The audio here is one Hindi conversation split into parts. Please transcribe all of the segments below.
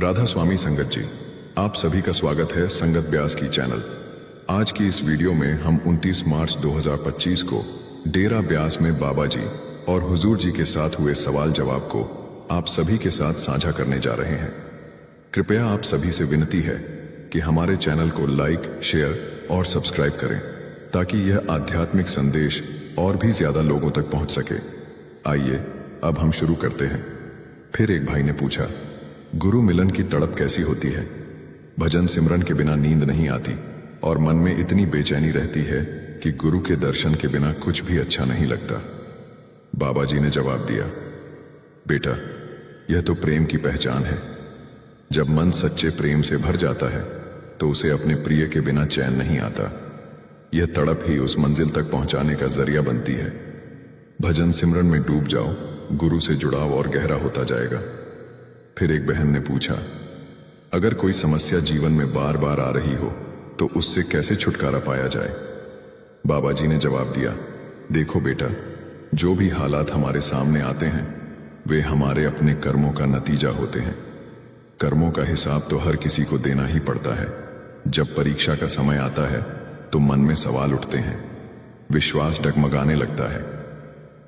राधा स्वामी संगत जी, आप सभी का स्वागत है संगत ब्यास की चैनल। आज की इस वीडियो में हम 29 मार्च 2025 को डेरा ब्यास में बाबा जी और हुजूर जी के साथ हुए सवाल जवाब को आप सभी के साथ साझा करने जा रहे हैं। कृपया आप सभी से विनती है कि हमारे चैनल को लाइक, शेयर और सब्सक्राइब करें ताकि यह आध्यात्मिक संदेश और भी ज्यादा लोगों तक पहुंच सके। आइए अब हम शुरू करते हैं। फिर एक भाई ने पूछा, गुरु मिलन की तड़प कैसी होती है? भजन सिमरन के बिना नींद नहीं आती और मन में इतनी बेचैनी रहती है कि गुरु के दर्शन के बिना कुछ भी अच्छा नहीं लगता। बाबा जी ने जवाब दिया, बेटा, यह तो प्रेम की पहचान है। जब मन सच्चे प्रेम से भर जाता है तो उसे अपने प्रिय के बिना चैन नहीं आता। यह तड़प ही उस मंजिल तक पहुंचाने का जरिया बनती है। भजन सिमरन में डूब जाओ, गुरु से जुड़ाव और गहरा होता जाएगा। फिर एक बहन ने पूछा, अगर कोई समस्या जीवन में बार बार आ रही हो तो उससे कैसे छुटकारा पाया जाए? बाबा जी ने जवाब दिया, देखो बेटा, जो भी हालात हमारे सामने आते हैं वे हमारे अपने कर्मों का नतीजा होते हैं। कर्मों का हिसाब तो हर किसी को देना ही पड़ता है। जब परीक्षा का समय आता है तो मन में सवाल उठते हैं, विश्वास डगमगाने लगता है।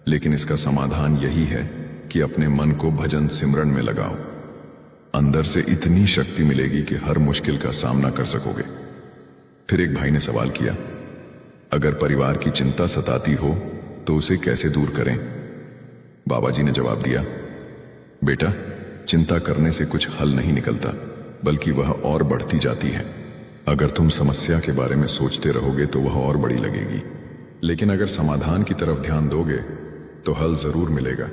लेकिन इसका समाधान यही है कि अपने मन को भजन सिमरन में लगाओ। अंदर से इतनी शक्ति मिलेगी कि हर मुश्किल का सामना कर सकोगे। फिर एक भाई ने सवाल किया, अगर परिवार की चिंता सताती हो तो उसे कैसे दूर करें? बाबा जी ने जवाब दिया, बेटा, चिंता करने से कुछ हल नहीं निकलता, बल्कि वह और बढ़ती जाती है। अगर तुम समस्या के बारे में सोचते रहोगे तो वह और बड़ी लगेगी, लेकिन अगर समाधान की तरफ ध्यान दोगे तो हल जरूर मिलेगा।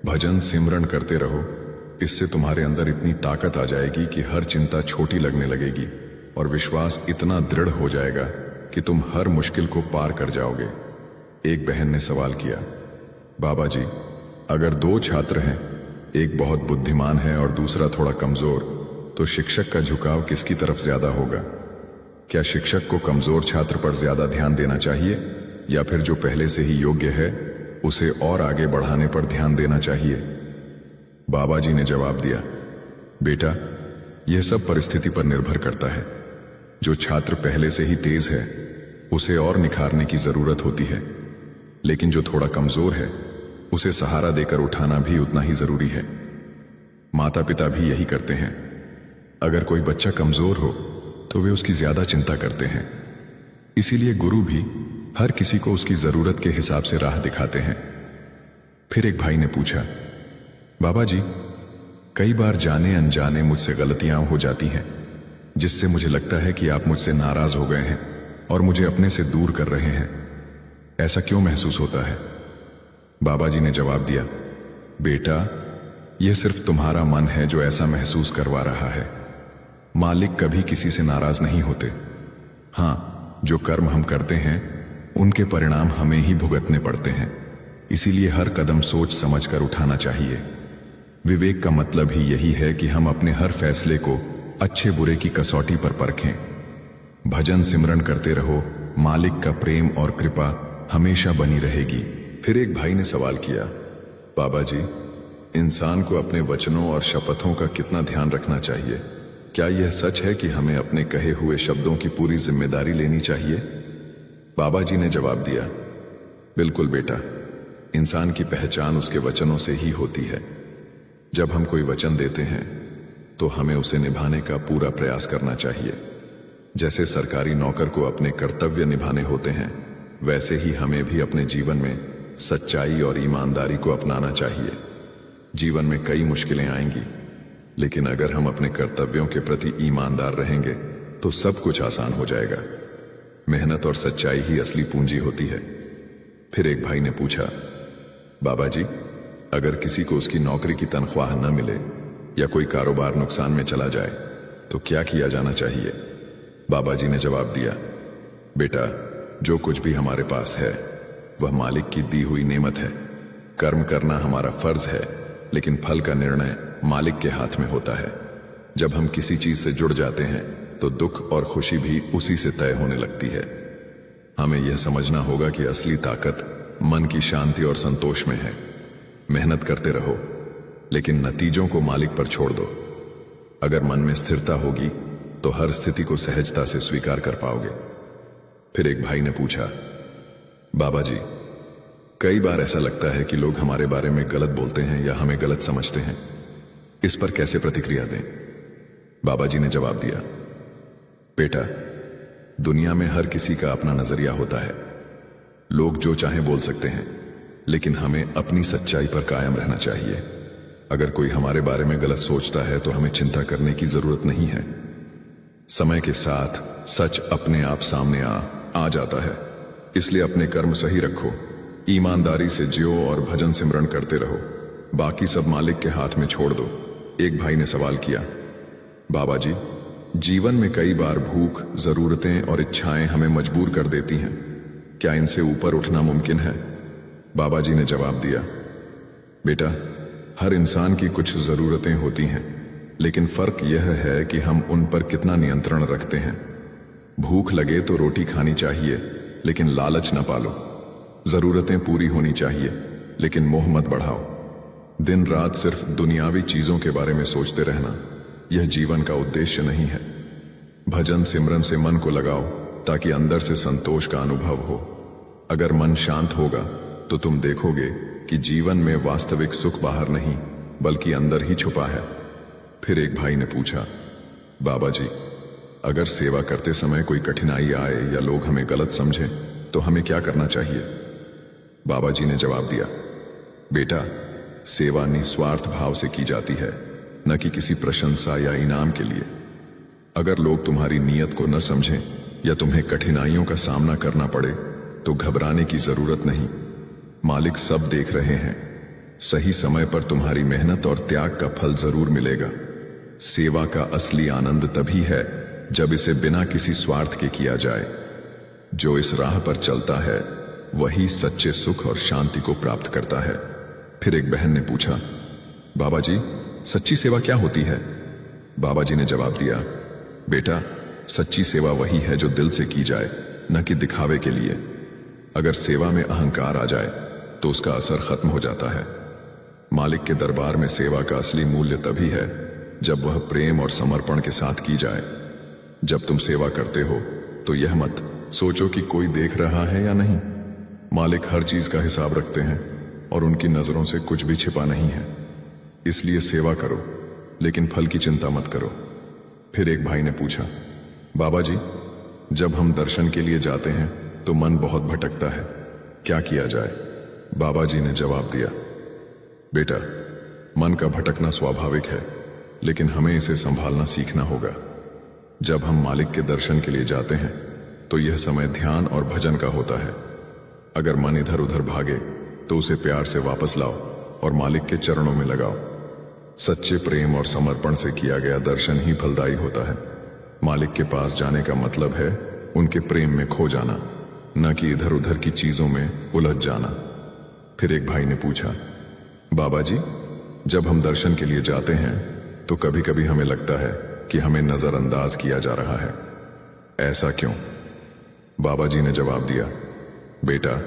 भजन सिमरन करते रहो, इससे तुम्हारे अंदर इतनी ताकत आ जाएगी कि हर चिंता छोटी लगने लगेगी और विश्वास इतना दृढ़ हो जाएगा कि तुम हर मुश्किल को पार कर जाओगे। एक बहन ने सवाल किया, बाबा जी, अगर दो छात्र हैं, एक बहुत बुद्धिमान है और दूसरा थोड़ा कमजोर, तो शिक्षक का झुकाव किसकी तरफ ज्यादा होगा? क्या शिक्षक को कमजोर छात्र पर ज्यादा ध्यान देना चाहिए या फिर जो पहले से ही योग्य है उसे और आगे बढ़ाने पर ध्यान देना चाहिए? बाबा जी ने जवाब दिया, बेटा, यह सब परिस्थिति पर निर्भर करता है। जो छात्र पहले से ही तेज है उसे और निखारने की जरूरत होती है, लेकिन जो थोड़ा कमजोर है उसे सहारा देकर उठाना भी उतना ही जरूरी है। माता पिता भी यही करते हैं। अगर कोई बच्चा कमजोर हो तो वे उसकी ज्यादा चिंता करते हैं। इसीलिए गुरु भी हर किसी को उसकी जरूरत के हिसाब से राह दिखाते हैं। फिर एक भाई ने पूछा, बाबा जी, कई बार जाने अनजाने मुझसे गलतियां हो जाती हैं जिससे मुझे लगता है कि आप मुझसे नाराज हो गए हैं और मुझे अपने से दूर कर रहे हैं। ऐसा क्यों महसूस होता है? बाबा जी ने जवाब दिया, बेटा, यह सिर्फ तुम्हारा मन है जो ऐसा महसूस करवा रहा है। मालिक कभी किसी से नाराज नहीं होते। हाँ, जो कर्म हम करते हैं उनके परिणाम हमें ही भुगतने पड़ते हैं। इसीलिए हर कदम सोच समझकर उठाना चाहिए। विवेक का मतलब ही यही है कि हम अपने हर फैसले को अच्छे बुरे की कसौटी पर परखें। भजन सिमरन करते रहो, मालिक का प्रेम और कृपा हमेशा बनी रहेगी। फिर एक भाई ने सवाल किया, बाबा जी, इंसान को अपने वचनों और शपथों का कितना ध्यान रखना चाहिए? क्या यह सच है कि हमें अपने कहे हुए शब्दों की पूरी जिम्मेदारी लेनी चाहिए? बाबा जी ने जवाब दिया, बिल्कुल बेटा, इंसान की पहचान उसके वचनों से ही होती है। जब हम कोई वचन देते हैं तो हमें उसे निभाने का पूरा प्रयास करना चाहिए। जैसे सरकारी नौकर को अपने कर्तव्य निभाने होते हैं, वैसे ही हमें भी अपने जीवन में सच्चाई और ईमानदारी को अपनाना चाहिए। जीवन में कई मुश्किलें आएंगी, लेकिन अगर हम अपने कर्तव्यों के प्रति ईमानदार रहेंगे तो सब कुछ आसान हो जाएगा। मेहनत और सच्चाई ही असली पूंजी होती है। फिर एक भाई ने पूछा, बाबा जी, अगर किसी को उसकी नौकरी की तनख्वाह न मिले या कोई कारोबार नुकसान में चला जाए तो क्या किया जाना चाहिए? बाबा जी ने जवाब दिया, बेटा, जो कुछ भी हमारे पास है वह मालिक की दी हुई नेमत है। कर्म करना हमारा फर्ज है, लेकिन फल का निर्णय मालिक के हाथ में होता है। जब हम किसी चीज से जुड़ जाते हैं तो दुख और खुशी भी उसी से तय होने लगती है। हमें यह समझना होगा कि असली ताकत मन की शांति और संतोष में है। मेहनत करते रहो, लेकिन नतीजों को मालिक पर छोड़ दो। अगर मन में स्थिरता होगी तो हर स्थिति को सहजता से स्वीकार कर पाओगे। फिर एक भाई ने पूछा, बाबा जी, कई बार ऐसा लगता है कि लोग हमारे बारे में गलत बोलते हैं या हमें गलत समझते हैं, इस पर कैसे प्रतिक्रिया दें? बाबा जी ने जवाब दिया, बेटा, दुनिया में हर किसी का अपना नजरिया होता है। लोग जो चाहे बोल सकते हैं, लेकिन हमें अपनी सच्चाई पर कायम रहना चाहिए। अगर कोई हमारे बारे में गलत सोचता है तो हमें चिंता करने की जरूरत नहीं है। समय के साथ सच अपने आप सामने आ जाता है। इसलिए अपने कर्म सही रखो, ईमानदारी से जियो और भजन सिमरन करते रहो। बाकी सब मालिक के हाथ में छोड़ दो। एक भाई ने सवाल किया, बाबा जी, जीवन में कई बार भूख, जरूरतें और इच्छाएं हमें मजबूर कर देती हैं। क्या इनसे ऊपर उठना मुमकिन है? बाबा जी ने जवाब दिया, बेटा, हर इंसान की कुछ जरूरतें होती हैं, लेकिन फर्क यह है कि हम उन पर कितना नियंत्रण रखते हैं। भूख लगे तो रोटी खानी चाहिए, लेकिन लालच न पालो। जरूरतें पूरी होनी चाहिए, लेकिन मोह मत बढ़ाओ। दिन रात सिर्फ दुनियावी चीजों के बारे में सोचते रहना, यह जीवन का उद्देश्य नहीं है। भजन सिमरन से मन को लगाओ ताकि अंदर से संतोष का अनुभव हो। अगर मन शांत होगा तो तुम देखोगे कि जीवन में वास्तविक सुख बाहर नहीं बल्कि अंदर ही छुपा है। फिर एक भाई ने पूछा, बाबा जी, अगर सेवा करते समय कोई कठिनाई आए या लोग हमें गलत समझें तो हमें क्या करना चाहिए? बाबा जी ने जवाब दिया, बेटा, सेवा निस्वार्थ भाव से की जाती है, न कि किसी प्रशंसा या इनाम के लिए। अगर लोग तुम्हारी नीयत को न समझें या तुम्हें कठिनाइयों का सामना करना पड़े तो घबराने की जरूरत नहीं। मालिक सब देख रहे हैं। सही समय पर तुम्हारी मेहनत और त्याग का फल जरूर मिलेगा। सेवा का असली आनंद तभी है जब इसे बिना किसी स्वार्थ के किया जाए। जो इस राह पर चलता है वही सच्चे सुख और शांति को प्राप्त करता है। फिर एक बहन ने पूछा, बाबा जी, सच्ची सेवा क्या होती है? बाबा जी ने जवाब दिया, बेटा, सच्ची सेवा वही है जो दिल से की जाए, न कि दिखावे के लिए। अगर सेवा में अहंकार आ जाए तो उसका असर खत्म हो जाता है। मालिक के दरबार में सेवा का असली मूल्य तभी है जब वह प्रेम और समर्पण के साथ की जाए। जब तुम सेवा करते हो तो यह मत सोचो कि कोई देख रहा है या नहीं। मालिक हर चीज का हिसाब रखते हैं और उनकी नजरों से कुछ भी छिपा नहीं है। इसलिए सेवा करो, लेकिन फल की चिंता मत करो। फिर एक भाई ने पूछा, बाबा जी, जब हम दर्शन के लिए जाते हैं तो मन बहुत भटकता है, क्या किया जाए? बाबा जी ने जवाब दिया, बेटा, मन का भटकना स्वाभाविक है, लेकिन हमें इसे संभालना सीखना होगा। जब हम मालिक के दर्शन के लिए जाते हैं तो यह समय ध्यान और भजन का होता है। अगर मन इधर उधर भागे तो उसे प्यार से वापस लाओ और मालिक के चरणों में लगाओ। सच्चे प्रेम और समर्पण से किया गया दर्शन ही फलदायी होता है। मालिक के पास जाने का मतलब है उनके प्रेम में खो जाना, न कि इधर उधर की चीजों में उलझ जाना। फिर एक भाई ने पूछा, बाबा जी, जब हम दर्शन के लिए जाते हैं तो कभी कभी हमें लगता है कि हमें नजरअंदाज किया जा रहा है, ऐसा क्यों? बाबा जी ने जवाब दिया, बेटा,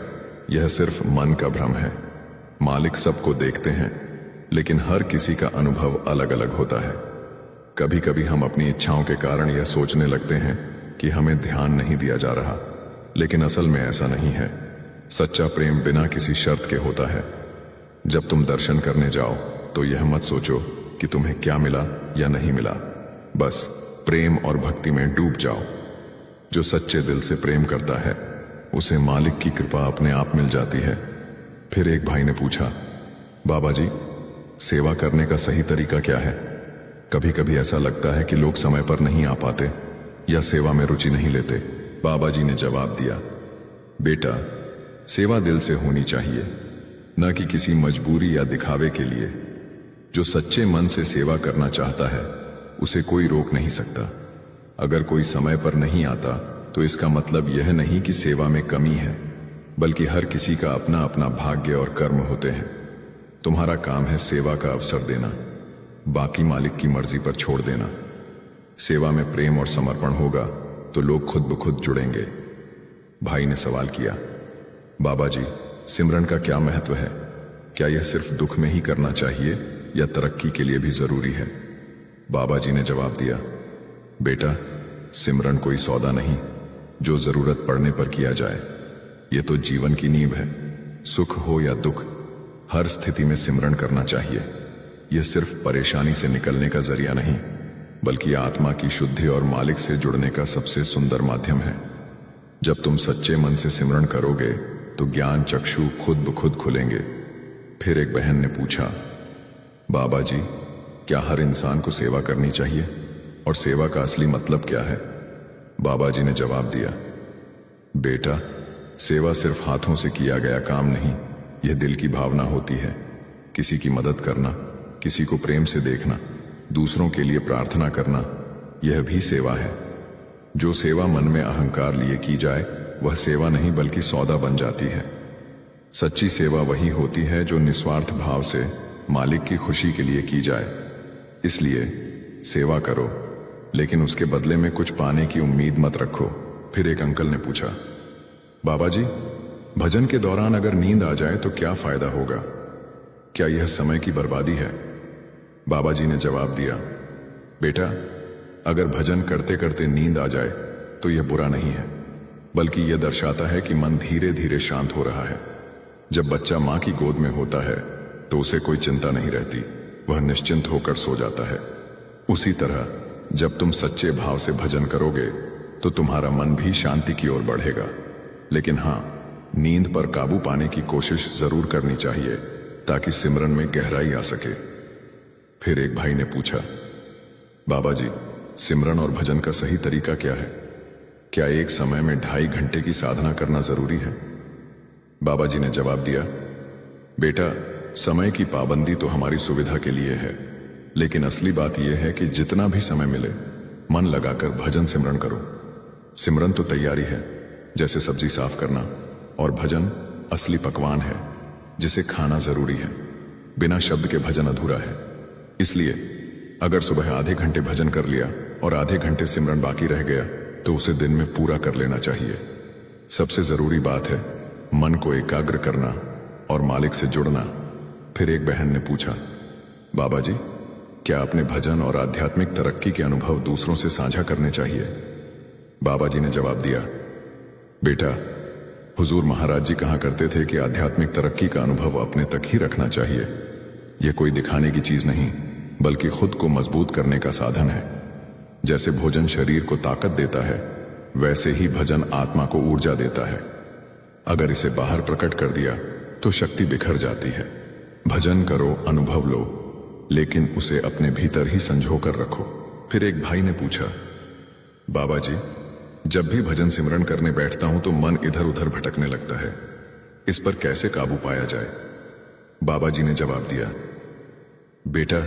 यह सिर्फ मन का भ्रम है। मालिक सबको देखते हैं, लेकिन हर किसी का अनुभव अलग अलग होता है। कभी कभी हम अपनी इच्छाओं के कारण यह सोचने लगते हैं कि हमें ध्यान नहीं दिया जा रहा, लेकिन असल में ऐसा नहीं है। सच्चा प्रेम बिना किसी शर्त के होता है। जब तुम दर्शन करने जाओ तो यह मत सोचो कि तुम्हें क्या मिला या नहीं मिला, बस प्रेम और भक्ति में डूब जाओ। जो सच्चे दिल से प्रेम करता है उसे मालिक की कृपा अपने आप मिल जाती है। फिर एक भाई ने पूछा, बाबा जी, सेवा करने का सही तरीका क्या है? कभी कभी ऐसा लगता है कि लोग समय पर नहीं आ पाते या सेवा में रुचि नहीं लेते। बाबा जी ने जवाब दिया, बेटा, सेवा दिल से होनी चाहिए, न कि किसी मजबूरी या दिखावे के लिए। जो सच्चे मन से सेवा करना चाहता है उसे कोई रोक नहीं सकता। अगर कोई समय पर नहीं आता तो इसका मतलब यह नहीं कि सेवा में कमी है, बल्कि हर किसी का अपना अपना भाग्य और कर्म होते हैं। तुम्हारा काम है सेवा का अवसर देना, बाकी मालिक की मर्जी पर छोड़ देना। सेवा में प्रेम और समर्पण होगा तो लोग खुद ब खुद जुड़ेंगे। भाई ने सवाल किया, बाबा जी, सिमरन का क्या महत्व है? क्या यह सिर्फ दुख में ही करना चाहिए या तरक्की के लिए भी जरूरी है? बाबा जी ने जवाब दिया, बेटा, सिमरन कोई सौदा नहीं जो जरूरत पड़ने पर किया जाए। ये तो जीवन की नींव है। सुख हो या दुख, हर स्थिति में सिमरन करना चाहिए। यह सिर्फ परेशानी से निकलने का जरिया नहीं, बल्कि आत्मा की शुद्धि और मालिक से जुड़ने का सबसे सुंदर माध्यम है। जब तुम सच्चे मन से सिमरन करोगे तो ज्ञान चक्षु खुद ब खुद खुलेंगे। फिर एक बहन ने पूछा, बाबा जी, क्या हर इंसान को सेवा करनी चाहिए और सेवा का असली मतलब क्या है? बाबा जी ने जवाब दिया, बेटा, सेवा सिर्फ हाथों से किया गया काम नहीं, यह दिल की भावना होती है। किसी की मदद करना, किसी को प्रेम से देखना, दूसरों के लिए प्रार्थना करना, यह भी सेवा है। जो सेवा मन में अहंकार लिए की जाए वह सेवा नहीं बल्कि सौदा बन जाती है। सच्ची सेवा वही होती है जो निस्वार्थ भाव से मालिक की खुशी के लिए की जाए। इसलिए सेवा करो, लेकिन उसके बदले में कुछ पाने की उम्मीद मत रखो। फिर एक अंकल ने पूछा, बाबा जी, भजन के दौरान अगर नींद आ जाए तो क्या फायदा होगा? क्या यह समय की बर्बादी है? बाबा जी ने जवाब दिया, बेटा, अगर भजन करते करते नींद आ जाए तो यह बुरा नहीं है, बल्कि यह दर्शाता है कि मन धीरे धीरे शांत हो रहा है। जब बच्चा मां की गोद में होता है तो उसे कोई चिंता नहीं रहती, वह निश्चिंत होकर सो जाता है। उसी तरह जब तुम सच्चे भाव से भजन करोगे तो तुम्हारा मन भी शांति की ओर बढ़ेगा। लेकिन हां, नींद पर काबू पाने की कोशिश जरूर करनी चाहिए ताकि सिमरन में गहराई आ सके। फिर एक भाई ने पूछा, बाबा जी, सिमरन और भजन का सही तरीका क्या है? क्या एक समय में 2.5 घंटे की साधना करना जरूरी है? बाबा जी ने जवाब दिया, बेटा, समय की पाबंदी तो हमारी सुविधा के लिए है, लेकिन असली बात यह है कि जितना भी समय मिले मन लगाकर भजन सिमरन करो। सिमरन तो तैयारी है, जैसे सब्जी साफ करना, और भजन असली पकवान है जिसे खाना जरूरी है। बिना शब्द के भजन अधूरा है। इसलिए अगर सुबह आधे घंटे भजन कर लिया और आधे घंटे सिमरन बाकी रह गया तो उसे दिन में पूरा कर लेना चाहिए। सबसे जरूरी बात है मन को एकाग्र करना और मालिक से जुड़ना। फिर एक बहन ने पूछा, बाबा जी, क्या अपने भजन और आध्यात्मिक तरक्की के अनुभव दूसरों से साझा करने चाहिए? बाबा जी ने जवाब दिया, बेटा, हुजूर महाराज जी कहा करते थे कि आध्यात्मिक तरक्की का अनुभव अपने तक ही रखना चाहिए। यह कोई दिखाने की चीज नहीं, बल्कि खुद को मजबूत करने का साधन है। जैसे भोजन शरीर को ताकत देता है, वैसे ही भजन आत्मा को ऊर्जा देता है। अगर इसे बाहर प्रकट कर दिया तो शक्ति बिखर जाती है। भजन करो, अनुभव लो, लेकिन उसे अपने भीतर ही संजो कर रखो। फिर एक भाई ने पूछा, बाबा जी, जब भी भजन सिमरन करने बैठता हूं तो मन इधर उधर भटकने लगता है, इस पर कैसे काबू पाया जाए? बाबा जी ने जवाब दिया, बेटा,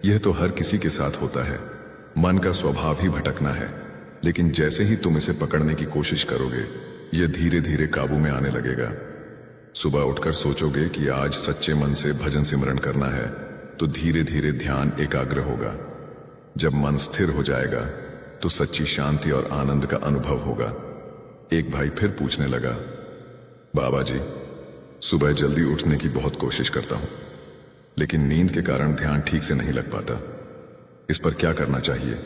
यह तो हर किसी के साथ होता है। मन का स्वभाव ही भटकना है, लेकिन जैसे ही तुम इसे पकड़ने की कोशिश करोगे यह धीरे धीरे काबू में आने लगेगा। सुबह उठकर सोचोगे कि आज सच्चे मन से भजन सिमरन करना है तो धीरे धीरे ध्यान एकाग्र होगा। जब मन स्थिर हो जाएगा तो सच्ची शांति और आनंद का अनुभव होगा। एक भाई फिर पूछने लगा, बाबा जी, सुबह जल्दी उठने की बहुत कोशिश करता हूं, लेकिन नींद के कारण ध्यान ठीक से नहीं लग पाता, इस पर क्या करना चाहिए?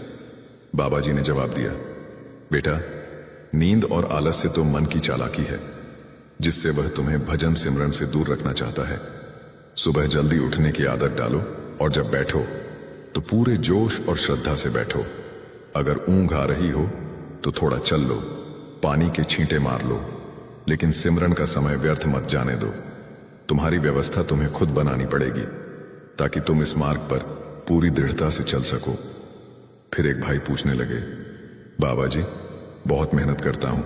बाबा जी ने जवाब दिया, बेटा, नींद और आलस्य तो मन की चालाकी है, जिससे वह तुम्हें भजन सिमरन से दूर रखना चाहता है। सुबह जल्दी उठने की आदत डालो और जब बैठो तो पूरे जोश और श्रद्धा से बैठो। अगर ऊंघ आ रही हो तो थोड़ा चल लो, पानी के छींटे मार लो, लेकिन सिमरन का समय व्यर्थ मत जाने दो। तुम्हारी व्यवस्था तुम्हें खुद बनानी पड़ेगी ताकि तुम इस मार्ग पर पूरी दृढ़ता से चल सको। फिर एक भाई पूछने लगे, बाबा जी, बहुत मेहनत करता हूं,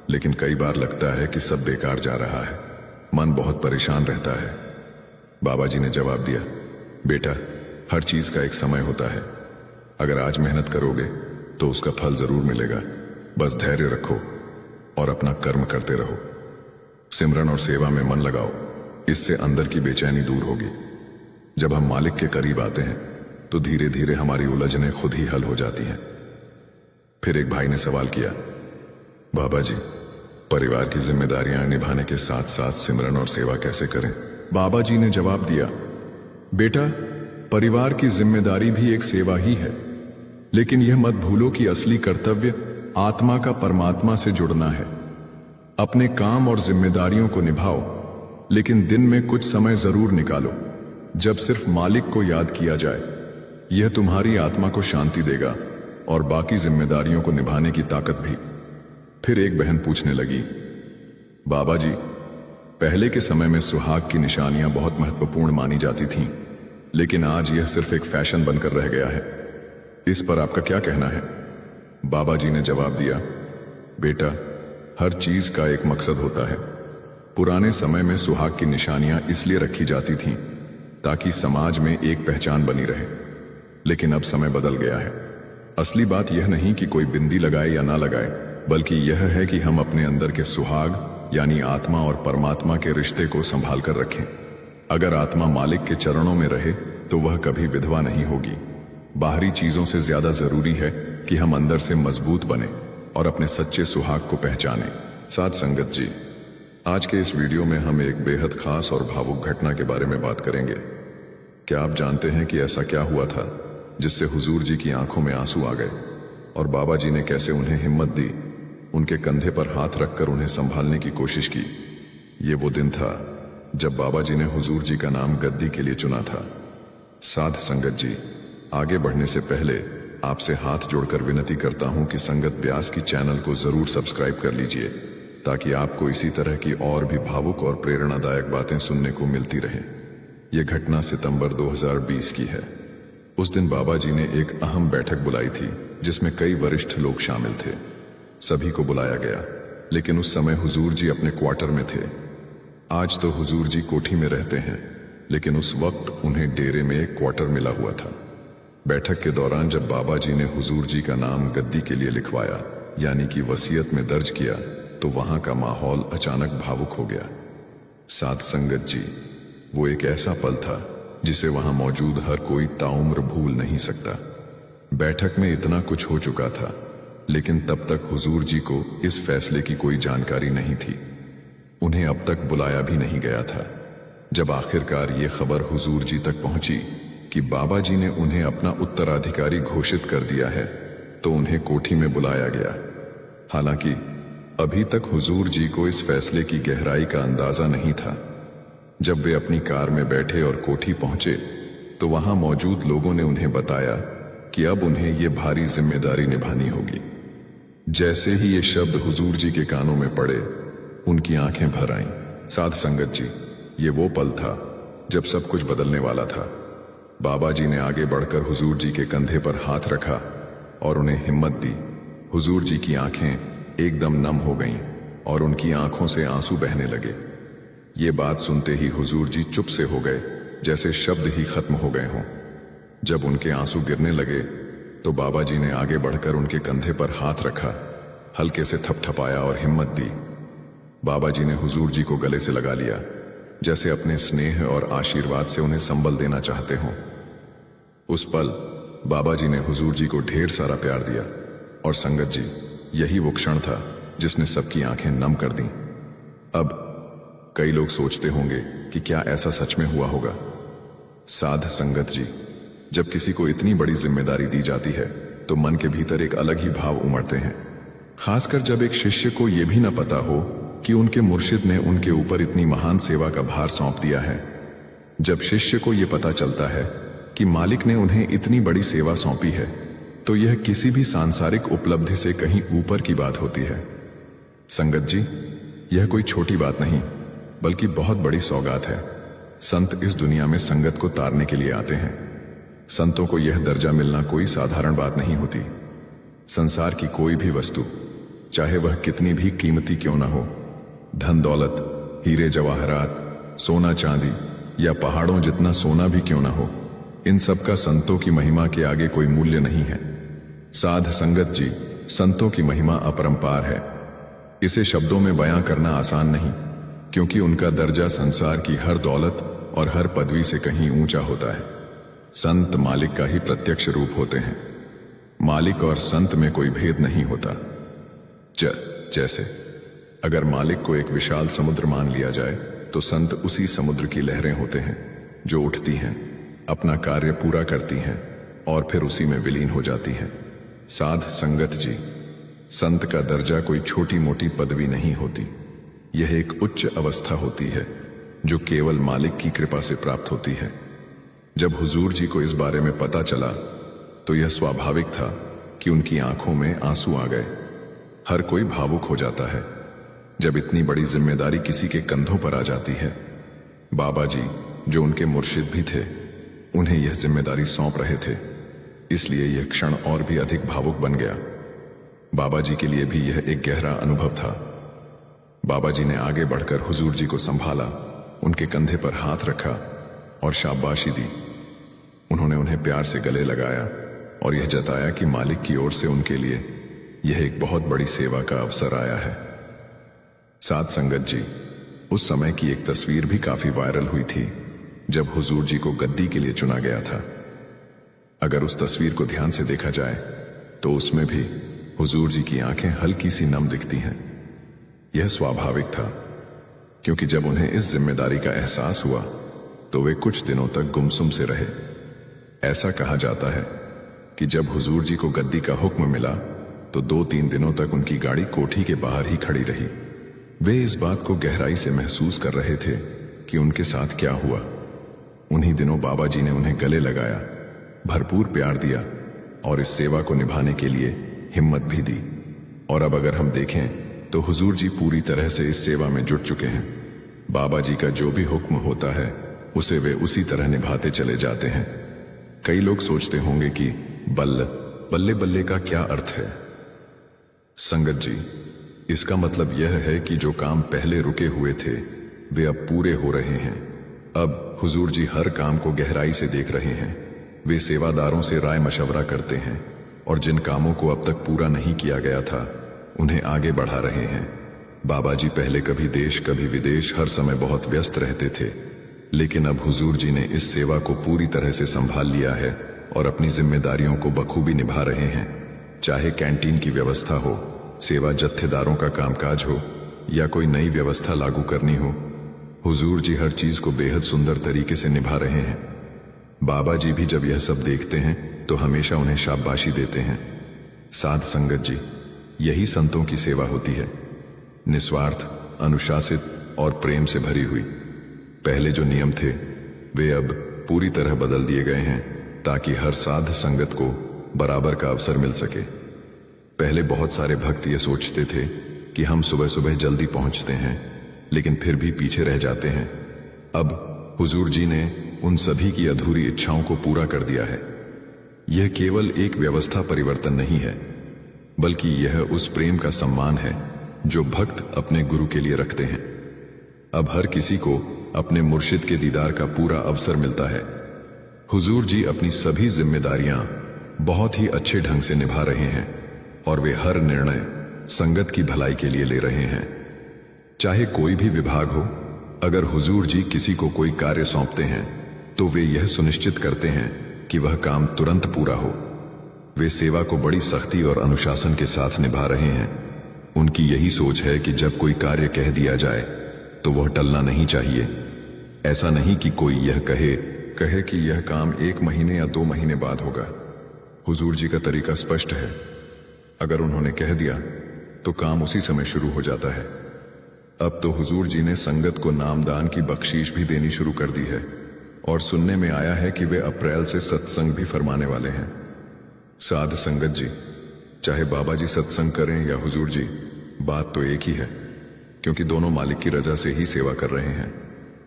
लेकिन कई बार लगता है कि सब बेकार जा रहा है, मन बहुत परेशान रहता है। बाबा जी ने जवाब दिया, बेटा, हर चीज का एक समय होता है। अगर आज मेहनत करोगे तो उसका फल जरूर मिलेगा। बस धैर्य रखो और अपना कर्म करते रहो। सिमरन और सेवा में मन लगाओ, इससे अंदर की बेचैनी दूर होगी। जब हम मालिक के करीब आते हैं तो धीरे धीरे हमारी उलझनें खुद ही हल हो जाती हैं। फिर एक भाई ने सवाल किया, बाबा जी, परिवार की जिम्मेदारियां निभाने के साथ साथ सिमरन और सेवा कैसे करें? बाबा जी ने जवाब दिया, बेटा, परिवार की जिम्मेदारी भी एक सेवा ही है, लेकिन यह मत भूलो कि असली कर्तव्य आत्मा का परमात्मा से जुड़ना है। अपने काम और जिम्मेदारियों को निभाओ, लेकिन दिन में कुछ समय जरूर निकालो जब सिर्फ मालिक को याद किया जाए। यह तुम्हारी आत्मा को शांति देगा और बाकी जिम्मेदारियों को निभाने की ताकत भी। फिर एक बहन पूछने लगी, बाबा जी, पहले के समय में सुहाग की निशानियां बहुत महत्वपूर्ण मानी जाती थीं, लेकिन आज यह सिर्फ एक फैशन बनकर रह गया है। इस पर आपका क्या कहना है? बाबा जी ने जवाब दिया, बेटा, हर चीज का एक मकसद होता है। पुराने समय में सुहाग की निशानियां इसलिए रखी जाती थीं ताकि समाज में एक पहचान बनी रहे, लेकिन अब समय बदल गया है। असली बात यह नहीं कि कोई बिंदी लगाए या ना लगाए, बल्कि यह है कि हम अपने अंदर के सुहाग यानी आत्मा और परमात्मा के रिश्ते को संभाल कर रखें। अगर आत्मा मालिक के चरणों में रहे तो वह कभी विधवा नहीं होगी। बाहरी चीजों से ज्यादा जरूरी है कि हम अंदर से मजबूत बने और अपने सच्चे सुहाग को पहचानें। साथ संगत जी, आज के इस वीडियो में हम एक बेहद खास और भावुक घटना के बारे में बात करेंगे। क्या आप जानते हैं कि ऐसा क्या हुआ था जिससे हुजूर जी की आंखों में आंसू आ गए और बाबा जी ने कैसे उन्हें हिम्मत दी, उनके कंधे पर हाथ रखकर उन्हें संभालने की कोशिश की। ये वो दिन था जब बाबा जी ने हुजूर जी का नाम गद्दी के लिए चुना था। साध संगत जी, आगे बढ़ने से पहले आपसे हाथ जोड़कर विनती करता हूं कि संगत ब्यास की चैनल को जरूर सब्सक्राइब कर लीजिए, ताकि आपको इसी तरह की और भी भावुक और प्रेरणादायक बातें सुनने को मिलती रहें। यह घटना सितंबर 2020 की है। उस दिन बाबा जी ने एक अहम बैठक बुलाई थी जिसमें कई वरिष्ठ लोग शामिल थे। सभी को बुलाया गया, लेकिन उस समय हुजूर जी अपने क्वार्टर में थे। आज तो हुजूर जी कोठी में रहते हैं, लेकिन उस वक्त उन्हें डेरे में एक क्वार्टर मिला हुआ था। बैठक के दौरान जब बाबा जी ने हुजूर जी का नाम गद्दी के लिए लिखवाया, यानी कि वसीयत में दर्ज किया, तो वहां का माहौल अचानक भावुक हो गया। साथ संगत जी, वो एक ऐसा पल था जिसे वहां मौजूद हर कोई ताउम्र भूल नहीं सकता। बैठक में इतना कुछ हो चुका था, लेकिन तब तक हुजूर जी को इस फैसले की कोई जानकारी नहीं थी। उन्हें अब तक बुलाया भी नहीं गया था। जब आखिरकार ये खबर हुजूर जी तक पहुंची कि बाबा जी ने उन्हें अपना उत्तराधिकारी घोषित कर दिया है, तो उन्हें कोठी में बुलाया गया। हालांकि अभी तक हुजूर जी को इस फैसले की गहराई का अंदाजा नहीं था। जब वे अपनी कार में बैठे और कोठी पहुंचे, तो वहां मौजूद लोगों ने उन्हें बताया कि अब उन्हें ये भारी जिम्मेदारी निभानी होगी। जैसे ही ये शब्द हुजूर जी के कानों में पड़े, उनकी आंखें भर आईं। साध संगत जी, ये वो पल था जब सब कुछ बदलने वाला था। बाबा जी ने आगे बढ़कर हुजूर जी के कंधे पर हाथ रखा और उन्हें हिम्मत दी। हुजूर जी की आंखें एकदम नम हो गईं और उनकी आंखों से आंसू बहने लगे। ये बात सुनते ही हुजूर जी चुप से हो गए, जैसे शब्द ही खत्म हो गए हों। जब उनके आंसू गिरने लगे, तो बाबा जी ने आगे बढ़कर उनके कंधे पर हाथ रखा, हल्के से थपथपाया और हिम्मत दी। बाबा जी ने हुजूर जी को गले से लगा लिया, जैसे अपने स्नेह और आशीर्वाद से उन्हें संबल देना चाहते हों। उस पल बाबा जी ने हुजूर जी को ढेर सारा प्यार दिया। और संगत जी, यही वो क्षण था जिसने सबकी आंखें नम कर दी। अब कई लोग सोचते होंगे कि क्या ऐसा सच में हुआ होगा। साध संगत जी, जब किसी को इतनी बड़ी जिम्मेदारी दी जाती है, तो मन के भीतर एक अलग ही भाव उमड़ते हैं। खासकर जब एक शिष्य को यह भी न पता हो कि उनके मुर्शिद ने उनके ऊपर इतनी महान सेवा का भार सौंप दिया है। जब शिष्य को यह पता चलता है कि मालिक ने उन्हें इतनी बड़ी सेवा सौंपी है, तो यह किसी भी सांसारिक उपलब्धि से कहीं ऊपर की बात होती है। संगत जी, यह कोई छोटी बात नहीं, बल्कि बहुत बड़ी सौगात है। संत इस दुनिया में संगत को तारने के लिए आते हैं। संतों को यह दर्जा मिलना कोई साधारण बात नहीं होती। संसार की कोई भी वस्तु, चाहे वह कितनी भी कीमती क्यों ना हो, धन दौलत, हीरे जवाहरात, सोना चांदी या पहाड़ों जितना सोना भी क्यों ना हो, इन सब का संतों की महिमा के आगे कोई मूल्य नहीं है। साध संगत जी, संतों की महिमा अपरंपार है। इसे शब्दों में बयां करना आसान नहीं, क्योंकि उनका दर्जा संसार की हर दौलत और हर पदवी से कहीं ऊंचा होता है। संत मालिक का ही प्रत्यक्ष रूप होते हैं। मालिक और संत में कोई भेद नहीं होता। जैसे अगर मालिक को एक विशाल समुद्र मान लिया जाए, तो संत उसी समुद्र की लहरें होते हैं जो उठती हैं अपना कार्य पूरा करती हैं और फिर उसी में विलीन हो जाती हैं। साध संगत जी, संत का दर्जा कोई छोटी मोटी पदवी नहीं होती। यह एक उच्च अवस्था होती है जो केवल मालिक की कृपा से प्राप्त होती है। जब हुजूर जी को इस बारे में पता चला तो यह स्वाभाविक था कि उनकी आंखों में आंसू आ गए। हर कोई भावुक हो जाता है जब इतनी बड़ी जिम्मेदारी किसी के कंधों पर आ जाती है। बाबा जी, जो उनके मुर्शिद भी थे, उन्हें यह जिम्मेदारी सौंप रहे थे, इसलिए यह क्षण और भी अधिक भावुक बन गया। बाबा जी के लिए भी यह एक गहरा अनुभव था। बाबा जी ने आगे बढ़कर हुजूर जी को संभाला, उनके कंधे पर हाथ रखा और शाबाशी दी। उन्होंने उन्हें प्यार से गले लगाया और यह जताया कि मालिक की ओर से उनके लिए यह एक बहुत बड़ी सेवा का अवसर आया है। साध संगत जी, उस समय की एक तस्वीर भी काफी वायरल हुई थी जब हुजूर जी को गद्दी के लिए चुना गया था। अगर उस तस्वीर को ध्यान से देखा जाए तो उसमें भी हुजूर जी की आंखें हल्की सी नम दिखती हैं। यह स्वाभाविक था, क्योंकि जब उन्हें इस जिम्मेदारी का एहसास हुआ तो वे कुछ दिनों तक गुमसुम से रहे। ऐसा कहा जाता है कि जब हुजूर जी को गद्दी का हुक्म मिला तो 2-3 दिनों तक उनकी गाड़ी कोठी के बाहर ही खड़ी रही। वे इस बात को गहराई से महसूस कर रहे थे कि उनके साथ क्या हुआ। उन्हीं दिनों बाबा जी ने उन्हें गले लगाया, भरपूर प्यार दिया और इस सेवा को निभाने के लिए हिम्मत भी दी। और अब अगर हम देखें तो हुजूर जी पूरी तरह से इस सेवा में जुट चुके हैं। बाबा जी का जो भी हुक्म होता है उसे वे उसी तरह निभाते चले जाते हैं। कई लोग सोचते होंगे कि बल्ले बल्ले का क्या अर्थ है। संगत जी, इसका मतलब यह है कि जो काम पहले रुके हुए थे वे अब पूरे हो रहे हैं। अब हुजूर जी हर काम को गहराई से देख रहे हैं। वे सेवादारों से राय मशवरा करते हैं और जिन कामों को अब तक पूरा नहीं किया गया था उन्हें आगे बढ़ा रहे हैं। बाबा जी पहले कभी देश कभी विदेश हर समय बहुत व्यस्त रहते थे, लेकिन अब हुजूर जी ने इस सेवा को पूरी तरह से संभाल लिया है और अपनी जिम्मेदारियों को बखूबी निभा रहे हैं। चाहे कैंटीन की व्यवस्था हो, सेवा जत्थेदारों का कामकाज हो या कोई नई व्यवस्था लागू करनी हो, हुजूर जी हर चीज को बेहद सुंदर तरीके से निभा रहे हैं। बाबा जी भी जब यह सब देखते हैं तो हमेशा उन्हें शाबाशी देते हैं। साध संगत जी, यही संतों की सेवा होती है, निस्वार्थ, अनुशासित और प्रेम से भरी हुई। पहले जो नियम थे वे अब पूरी तरह बदल दिए गए हैं ताकि हर साध संगत को बराबर का अवसर मिल सके। पहले बहुत सारे भक्त ये सोचते थे कि हम सुबह सुबह जल्दी पहुंचते हैं लेकिन फिर भी पीछे रह जाते हैं। अब हुजूर जी ने उन सभी की अधूरी इच्छाओं को पूरा कर दिया है। यह केवल एक व्यवस्था परिवर्तन नहीं है, बल्कि यह उस प्रेम का सम्मान है जो भक्त अपने गुरु के लिए रखते हैं। अब हर किसी को अपने मुर्शिद के दीदार का पूरा अवसर मिलता है। हुजूर जी अपनी सभी जिम्मेदारियां बहुत ही अच्छे ढंग से निभा रहे हैं और वे हर निर्णय संगत की भलाई के लिए ले रहे हैं। चाहे कोई भी विभाग हो, अगर हुजूर जी किसी को कोई कार्य सौंपते हैं तो वे यह सुनिश्चित करते हैं कि वह काम तुरंत पूरा हो। वे सेवा को बड़ी सख्ती और अनुशासन के साथ निभा रहे हैं। उनकी यही सोच है कि जब कोई कार्य कह दिया जाए तो वह टलना नहीं चाहिए। ऐसा नहीं कि कोई यह कहे कि यह काम 1 महीने या 2 महीने बाद होगा। हुजूर जी का तरीका स्पष्ट है, अगर उन्होंने कह दिया तो काम उसी समय शुरू हो जाता है। अब तो हुजूर जी ने संगत को नामदान की बख्शीश भी देनी शुरू कर दी है और सुनने में आया है कि वे अप्रैल से सत्संग भी फरमाने वाले हैं। साध संगत जी, चाहे बाबा जी सत्संग करें या हुजूर जी, बात तो एक ही है, क्योंकि दोनों मालिक की रजा से ही सेवा कर रहे हैं।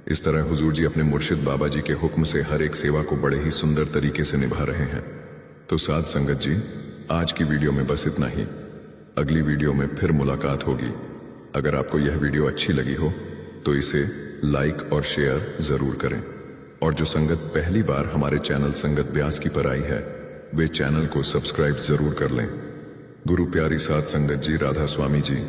इस तरह हुजूर जी अपने मुर्शिद बाबा जी के हुक्म से हर एक सेवा को बड़े ही सुंदर तरीके से निभा रहे हैं। तो साध संगत जी, आज की वीडियो में बस इतना ही। अगली वीडियो में फिर मुलाकात होगी। अगर आपको यह वीडियो अच्छी लगी हो तो इसे लाइक और शेयर जरूर करें, और जो संगत पहली बार हमारे चैनल संगत ब्यास की पर आई है वे चैनल को सब्सक्राइब जरूर कर लें। गुरु प्यारी साध संगत जी, राधा स्वामी जी।